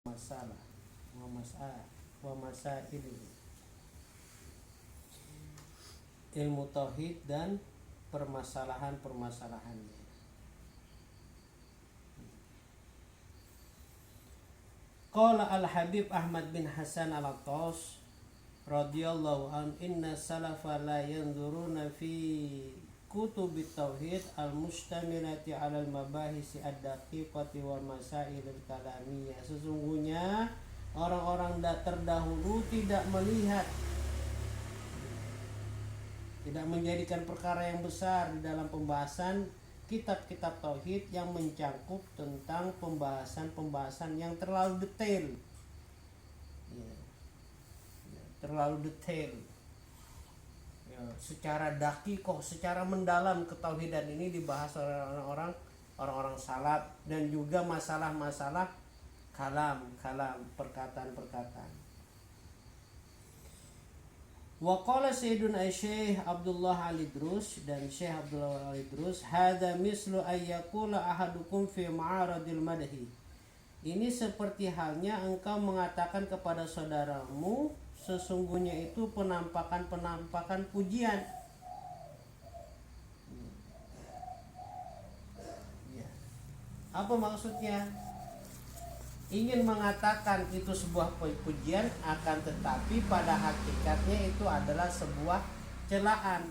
masalah wa masail ilmu tauhid dan permasalahan-permasalahannya. Qala Al-Habib Ahmad bin Hasan Al-Attas radhiyallahu an inna salafa la yanzuruna fi kutubit tauhid al-mustamilati 'ala al-mabahisi ad-daqiqati wal masail al-kalamiyah. Sesungguhnya orang-orang terdahulu tidak menjadikan perkara yang besar di dalam pembahasan kitab-kitab tauhid yang mencangkup tentang pembahasan yang terlalu detail. Terlalu detail. Secara dakikoh, secara mendalam ketauhidan ini dibahas oleh orang-orang salaf, dan juga masalah-masalah kalam, perkataan-perkataan. Wa qala Sayyiduna Syekh Abdullah Al-Idrus, dan Syekh Abdullah Al-Idrus, hadza mislu ayyakula ahadukum fi ma'aradil madhi. Ini seperti halnya engkau mengatakan kepada saudaramu, sesungguhnya itu penampakan pujian. Apa maksudnya? Ingin mengatakan itu sebuah pujian, akan tetapi pada hakikatnya itu adalah sebuah celaan.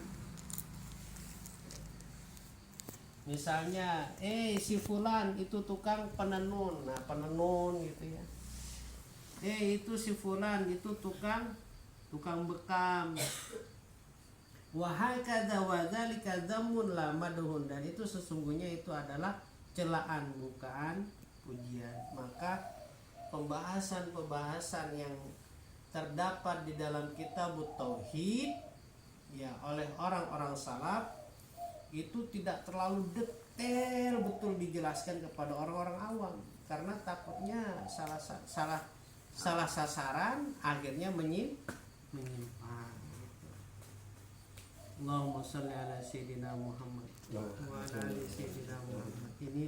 Misalnya, si fulan itu tukang penenun. Nah, penenun gitu ya. Itu si fulan itu tukang bekam. Wa hakadza wa dzalika dzammun la madhun, dan itu sesungguhnya itu adalah celaan, bukan pujian. Maka pembahasan yang terdapat di dalam kitab tauhid ya oleh orang-orang salaf itu tidak terlalu detail betul dijelaskan kepada orang-orang awam, karena takutnya salah sasaran, akhirnya menyimpang. Allahumma shalli ala sayyidina Muhammad wa ala ali sayyidina Muhammad. Ini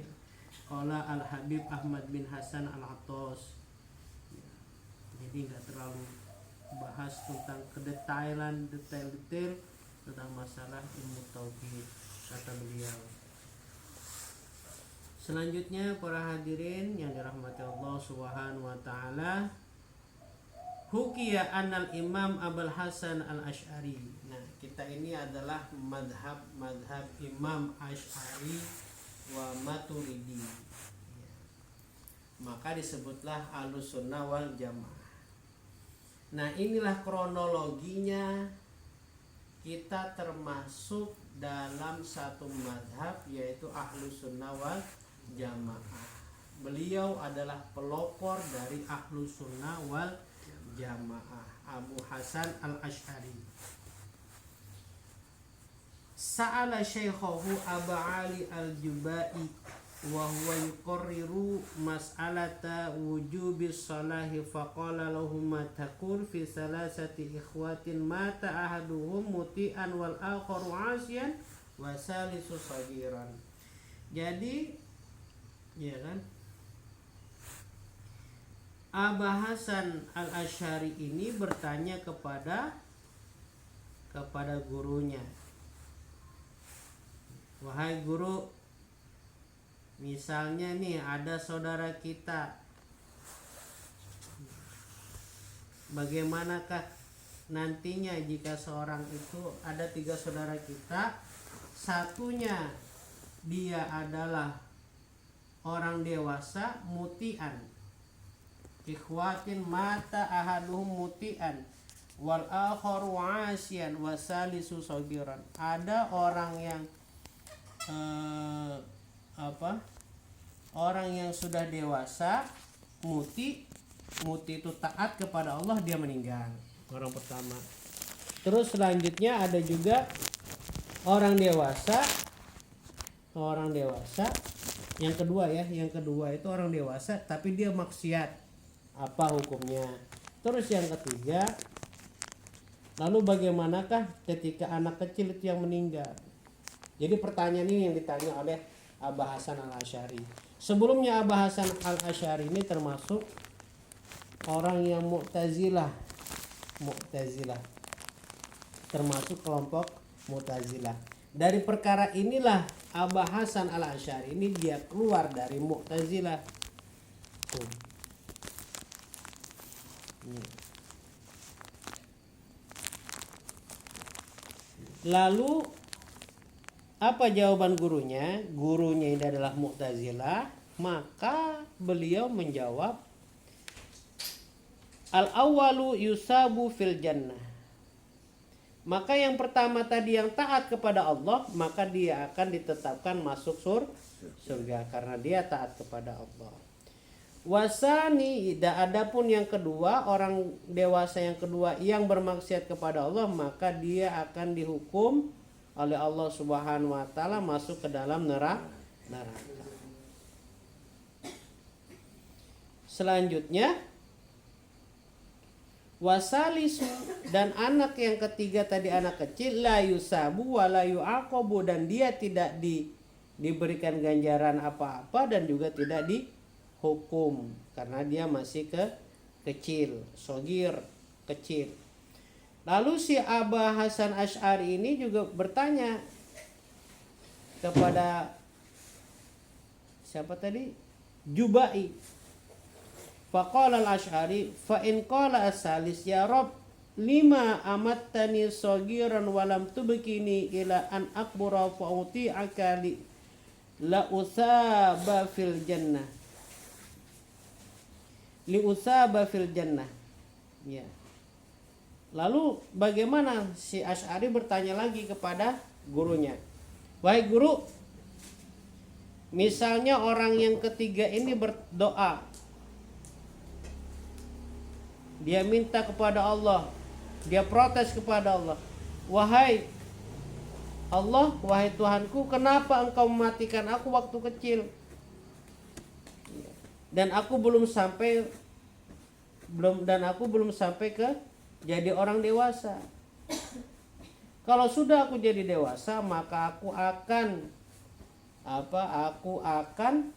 qala Al-Habib Ahmad bin Hasan Al-Attas. Jadi enggak terlalu bahas tentang kedetailan, detail tentang masalah ilmu tauhid, kata beliau. Selanjutnya para hadirin yang dirahmati Allah Subhanahu wa taala, hukiya annal Imam Abul Hasan Al-Asy'ari. Nah, kita ini adalah madhab Imam Asy'ari wa Maturidi. Maka disebutlah Ahlussunnah wal Jamaah. Nah, inilah kronologinya kita termasuk dalam satu madhab, yaitu Ahlussunnah wal Jamaah. Beliau adalah pelopor dari Ahlussunnah wal Jamaah, Abu Hasan Al-Asy'ari. Sa'ala Syaikhahu Aba Ali Al-Jubai wa huwa yuqarriru mas'alata wujubis salahi faqala lahum ma taqul fi salasati ikhwatin mata ahaduhum muti'an wal akharu 'asiyan wa salisu sagiran. Jadi ya kan, Aba Hasan Al-Asy'ari ini bertanya kepada gurunya, wahai guru, misalnya nih ada saudara kita, bagaimanakah nantinya jika seorang itu ada 3 saudara kita, satunya dia adalah orang dewasa mutian, ikhwatin mata ahaduhum mutian wal akharu 'asiyan wa salisu sagiran. Ada orang yang orang yang sudah dewasa, muti itu taat kepada Allah, dia meninggal, orang pertama. Terus selanjutnya ada juga orang dewasa yang kedua itu orang dewasa tapi dia maksiat, apa hukumnya? Terus yang ketiga, lalu bagaimanakah ketika anak kecil itu yang meninggal? Jadi pertanyaan ini yang ditanya oleh Aba Hasan Al-Asy'ari. Sebelumnya Aba Hasan Al-Asy'ari ini termasuk orang yang Mu'tazilah termasuk kelompok Mu'tazilah. Dari perkara inilah Abah Hasan Al-Asy'ari ini dia keluar dari Mu'tazilah. Tuh. Lalu apa jawaban gurunya? Gurunya ini adalah Mu'tazilah, maka beliau menjawab al-awwalu yusabu fil jannah. Maka yang pertama tadi yang taat kepada Allah, maka dia akan ditetapkan masuk surga karena dia taat kepada Allah. Wasani, adapun yang kedua, orang dewasa yang kedua yang bermaksiat kepada Allah, maka dia akan dihukum oleh Allah Subhanahu wa taala masuk ke dalam neraka. Selanjutnya wasalisu, dan anak yang ketiga tadi anak kecil, la yusabu wa la yu'aqabu, dan dia tidak diberikan ganjaran apa-apa dan juga tidak dihukum karena dia masih kecil, sogir, kecil. Lalu si Abah Hasan Asy'ari ini juga bertanya kepada siapa tadi? Jubai. Faqala al-Asy'ari fa in qala as-salis ya Rabb lima amattani sagiran wa lam tubkini ila an akbura fa uti'aka li la usaba fil jannah. Li usaba fil jannah. Ya. Lalu bagaimana si Asy'ari bertanya lagi kepada gurunya. Wahai guru, misalnya orang yang ketiga ini berdoa, dia minta kepada Allah, dia protes kepada Allah, wahai Allah, wahai Tuhanku, kenapa engkau mematikan aku waktu kecil dan aku belum sampai ke jadi orang dewasa. Kalau sudah aku jadi dewasa, maka aku akan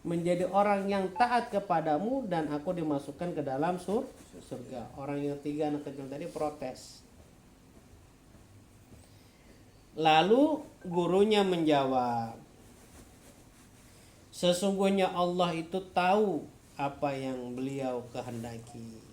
menjadi orang yang taat kepadamu dan aku dimasukkan ke dalam surga. Orang yang tiga anak kecil tadi protes. Lalu gurunya menjawab, sesungguhnya Allah itu tahu apa yang beliau kehendaki.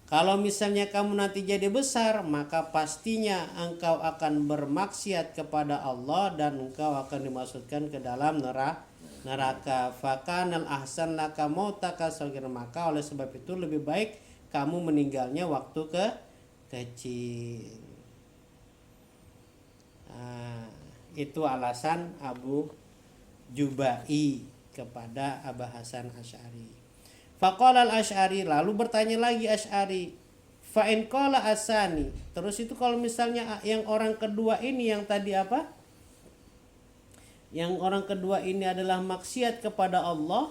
Kalau misalnya kamu nanti jadi besar, maka pastinya engkau akan bermaksiat kepada Allah dan engkau akan dimasukkan ke dalam neraka. Fakanal ahsan laka mautaka saghir, maka oleh sebab itu lebih baik kamu meninggalnya waktu kecil. Nah, itu alasan Abu Jubai kepada Abah Hasan Asy'ari. Faqala al-Asy'ari, lalu bertanya lagi Asy'ari, fa in qala asani, terus itu kalau misalnya yang orang kedua ini yang tadi apa? Yang orang kedua ini adalah maksiat kepada Allah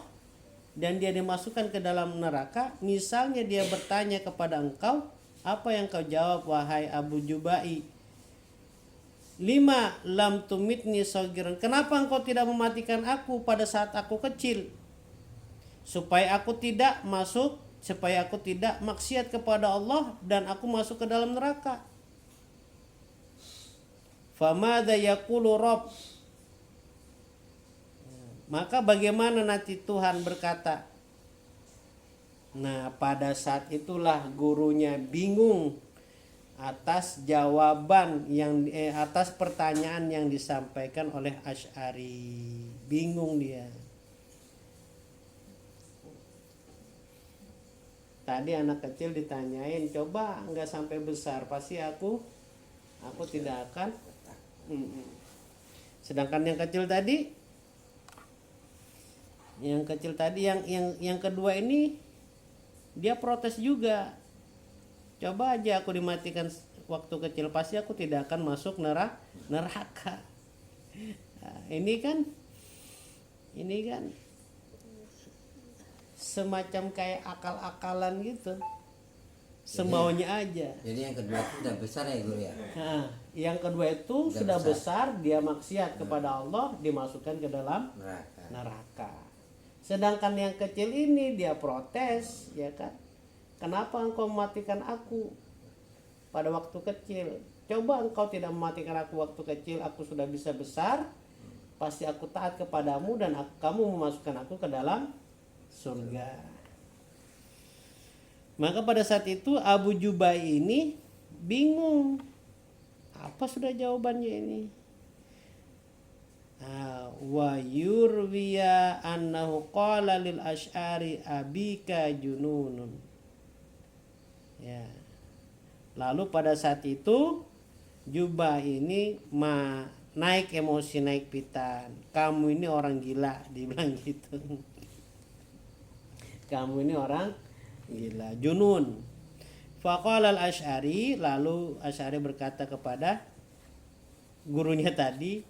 dan dia dimasukkan ke dalam neraka, misalnya dia bertanya kepada engkau, apa yang kau jawab wahai Abu Jubai? Lima lam tumitni sagiran, kenapa engkau tidak mematikan aku pada saat aku kecil? Supaya aku tidak maksiat kepada Allah dan aku masuk ke dalam neraka. Famadza yaqulu Rabb, maka bagaimana nanti Tuhan berkata? Nah, pada saat itulah gurunya bingung atas jawaban atas pertanyaan yang disampaikan oleh Asy'ari. Bingung dia. Tadi anak kecil ditanyain, coba nggak sampai besar pasti aku tidak akan. Sedangkan yang kecil tadi yang kedua ini dia protes juga. Coba aja aku dimatikan waktu kecil, pasti aku tidak akan masuk neraka. Nah, ini kan semacam kayak akal-akalan gitu, semaunya aja. Jadi yang kedua itu sudah besar ya guru ya. Nah, yang kedua itu sudah besar, dia maksiat kepada Allah, dimasukkan ke dalam neraka. Sedangkan yang kecil ini dia protes, ya kan? Kenapa engkau mematikan aku pada waktu kecil? Coba engkau tidak mematikan aku waktu kecil, aku sudah bisa besar, pasti aku taat kepadamu dan kamu memasukkan aku ke dalam surga. Maka pada saat itu Abu Jubai ini bingung. Apa sudah jawabannya ini? Wa yurwiya annahu qala lil Asy'ari abika jununun. Ya. Lalu pada saat itu Jubah ini naik emosi, naik pitan. Kamu ini orang gila, dibilang gitu. Kamu ini orang gila, junun. Faqala al-Asy'ari, lalu Asy'ari berkata kepada gurunya tadi,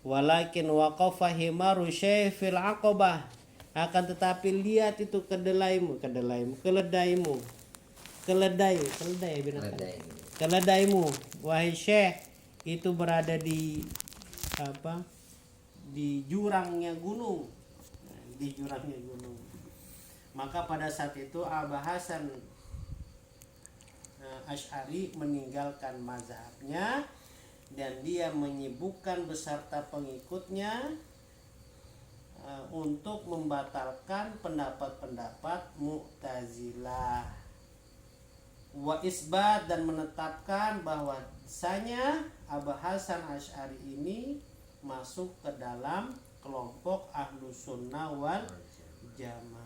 walakin waqafa himaru syayfil aqabah, akan tetapi lihat itu keledaimu binatang keledaimu wahai syekh, itu berada di di jurangnya gunung. Maka pada saat itu Abu Hasan Asy'ari meninggalkan mazhabnya dan dia menyibukkan beserta pengikutnya untuk membatalkan pendapat-pendapat Mu'tazilah wa isbat, dan menetapkan bahwasanya Abu Hasan Asy'ari ini masuk ke dalam kelompok Ahlus Sunnah wal Jamaah.